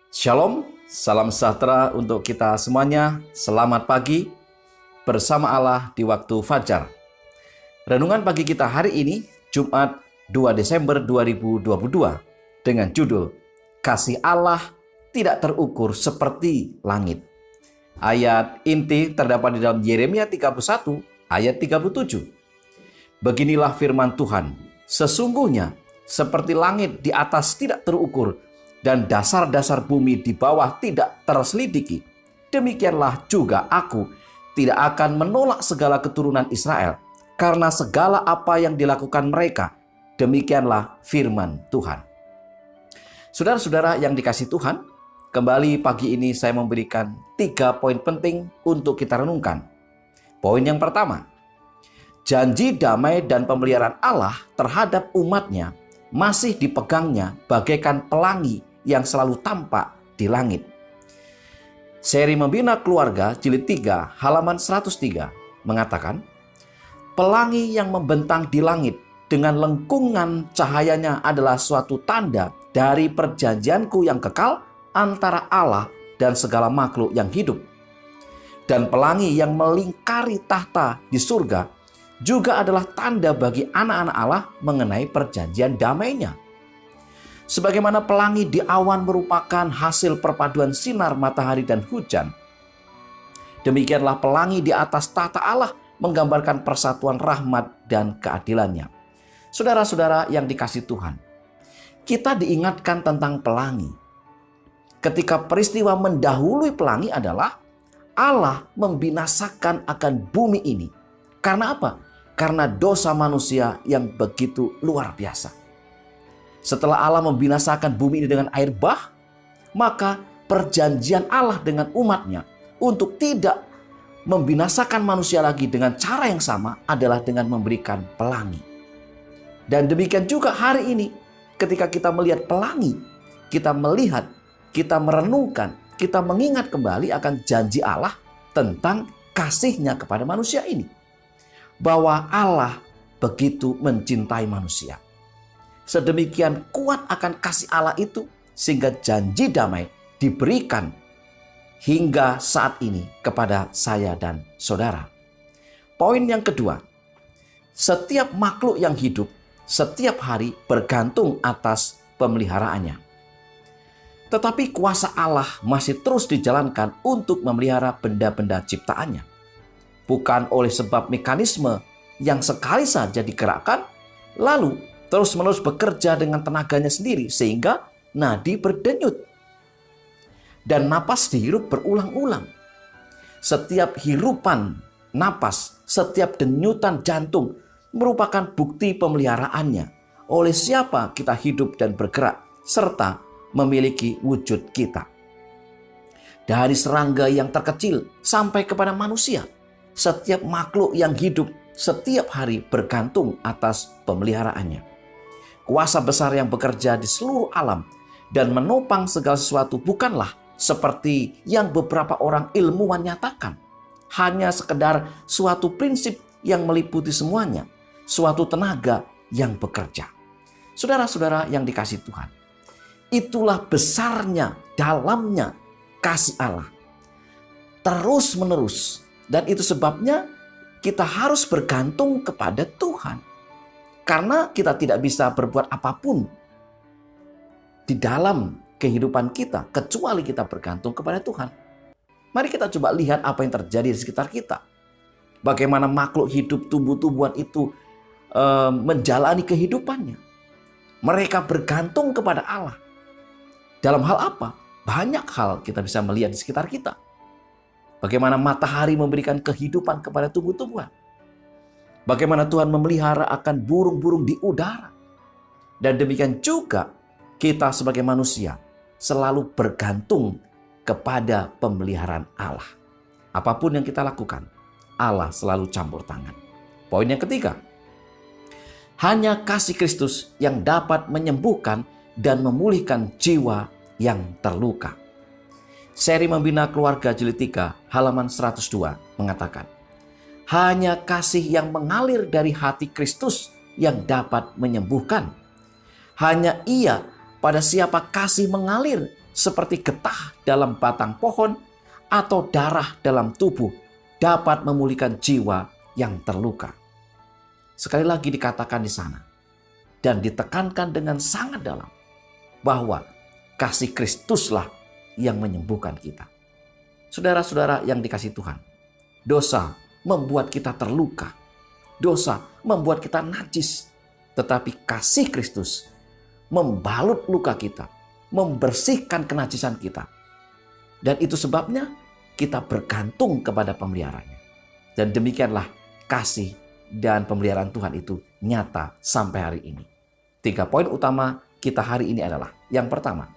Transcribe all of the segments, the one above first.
Shalom, salam sejahtera untuk kita semuanya. Selamat pagi bersama Allah di waktu fajar. Renungan pagi kita hari ini, Jumat 2 Desember 2022, dengan judul Kasih Allah tidak terukur seperti langit. Ayat inti terdapat di dalam Yeremia 31 ayat 37. Beginilah firman Tuhan, sesungguhnya seperti langit di atas tidak terukur dan dasar-dasar bumi di bawah tidak terselidiki, demikianlah juga aku tidak akan menolak segala keturunan Israel karena segala apa yang dilakukan mereka. Demikianlah firman Tuhan. Saudara-saudara yang dikasihi Tuhan, kembali pagi ini saya memberikan 3 poin penting untuk kita renungkan. Poin yang pertama, janji damai dan pemeliharaan Allah terhadap umatnya masih dipegangnya bagaikan pelangi yang selalu tampak di langit. Seri Membina Keluarga jilid 3 halaman 103 mengatakan, pelangi yang membentang di langit dengan lengkungan cahayanya adalah suatu tanda dari perjanjianku yang kekal antara Allah dan segala makhluk yang hidup. Dan pelangi yang melingkari tahta di surga juga adalah tanda bagi anak-anak Allah mengenai perjanjian damainya. Sebagaimana pelangi di awan merupakan hasil perpaduan sinar matahari dan hujan, demikianlah pelangi di atas tahta Allah menggambarkan persatuan rahmat dan keadilannya. Saudara-saudara yang dikasihi Tuhan, kita diingatkan tentang pelangi. Ketika peristiwa mendahului pelangi adalah Allah membinasakan akan bumi ini. Karena apa? Karena dosa manusia yang begitu luar biasa. Setelah Allah membinasakan bumi ini dengan air bah, maka perjanjian Allah dengan umatnya untuk tidak membinasakan manusia lagi dengan cara yang sama adalah dengan memberikan pelangi. Dan demikian juga hari ini ketika kita melihat pelangi, kita melihat, kita merenungkan, kita mengingat kembali akan janji Allah tentang kasih-Nya kepada manusia ini. Bahwa Allah begitu mencintai manusia. Sedemikian kuat akan kasih Allah itu sehingga janji damai diberikan hingga saat ini kepada saya dan saudara. Poin yang kedua, setiap makhluk yang hidup setiap hari bergantung atas pemeliharaannya. Tetapi kuasa Allah masih terus dijalankan untuk memelihara benda-benda ciptaannya. Bukan oleh sebab mekanisme yang sekali saja digerakkan, lalu terus-menerus bekerja dengan tenaganya sendiri sehingga nadi berdenyut. Dan napas dihirup berulang-ulang. Setiap hirupan napas, setiap denyutan jantung merupakan bukti pemeliharaannya. Oleh siapa kita hidup dan bergerak serta memiliki wujud kita. Dari serangga yang terkecil sampai kepada manusia, setiap makhluk yang hidup setiap hari bergantung atas pemeliharaannya. Kuasa besar yang bekerja di seluruh alam dan menopang segala sesuatu bukanlah seperti yang beberapa orang ilmuwan nyatakan. Hanya sekedar suatu prinsip yang meliputi semuanya, suatu tenaga yang bekerja. Saudara-saudara yang dikasihi Tuhan, itulah besarnya, dalamnya kasih Allah. Terus menerus. Dan itu sebabnya kita harus bergantung kepada Tuhan. Karena kita tidak bisa berbuat apapun di dalam kehidupan kita kecuali kita bergantung kepada Tuhan. Mari kita coba lihat apa yang terjadi di sekitar kita. Bagaimana makhluk hidup tumbuh-tumbuhan itu menjalani kehidupannya. Mereka bergantung kepada Allah. Dalam hal apa? Banyak hal kita bisa melihat di sekitar kita. Bagaimana matahari memberikan kehidupan kepada tumbuh-tumbuhan. Bagaimana Tuhan memelihara akan burung-burung di udara. Dan demikian juga kita sebagai manusia selalu bergantung kepada pemeliharaan Allah. Apapun yang kita lakukan, Allah selalu campur tangan. Poin yang ketiga, hanya kasih Kristus yang dapat menyembuhkan dan memulihkan jiwa yang terluka. Seri Membina Keluarga jilid 3 halaman 102 mengatakan, hanya kasih yang mengalir dari hati Kristus yang dapat menyembuhkan. Hanya Ia pada siapa kasih mengalir seperti getah dalam batang pohon atau darah dalam tubuh dapat memulihkan jiwa yang terluka. Sekali lagi dikatakan di sana dan ditekankan dengan sangat dalam bahwa kasih Kristuslah yang menyembuhkan kita. Saudara-saudara yang dikasihi Tuhan, dosa membuat kita terluka. Dosa membuat kita najis. Tetapi kasih Kristus membalut luka kita, membersihkan kenajisan kita. Dan itu sebabnya kita bergantung kepada pemeliharanya. Dan demikianlah kasih dan pemeliharaan Tuhan itu nyata sampai hari ini. 3 poin utama kita hari ini adalah, yang pertama,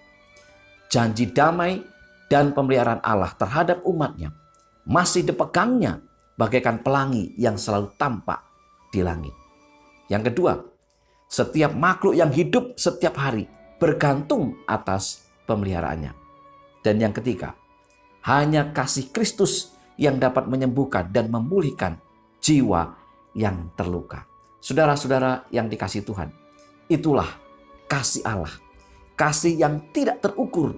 janji damai dan pemeliharaan Allah terhadap umatnya masih dipegangnya bagaikan pelangi yang selalu tampak di langit. Yang kedua, setiap makhluk yang hidup setiap hari bergantung atas pemeliharaannya. Dan yang ketiga, hanya kasih Kristus yang dapat menyembuhkan dan memulihkan jiwa yang terluka. Saudara-saudara yang dikasihi Tuhan, itulah kasih Allah. Kasih yang tidak terukur,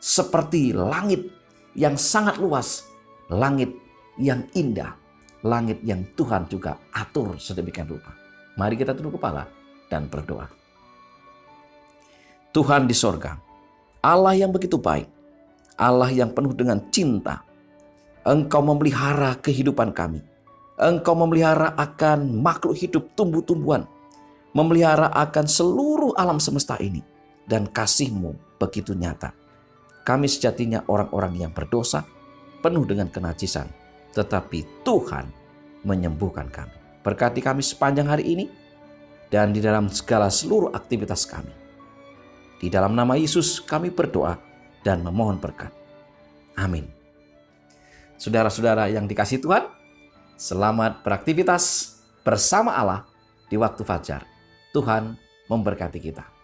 seperti langit yang sangat luas, langit yang indah, langit yang Tuhan juga atur sedemikian rupa. Mari kita tunduk kepala dan berdoa. Tuhan di sorga, Allah yang begitu baik, Allah yang penuh dengan cinta, Engkau memelihara kehidupan kami. Engkau memelihara akan makhluk hidup tumbuh-tumbuhan, memelihara akan seluruh alam semesta ini, dan kasih-Mu begitu nyata. Kami sejatinya orang-orang yang berdosa, penuh dengan kenajisan, tetapi Tuhan menyembuhkan kami. Berkati kami sepanjang hari ini dan di dalam segala seluruh aktivitas kami. Di dalam nama Yesus kami berdoa dan memohon berkat. Amin. Saudara-saudara yang dikasihi Tuhan, selamat beraktivitas bersama Allah di waktu fajar. Tuhan memberkati kita.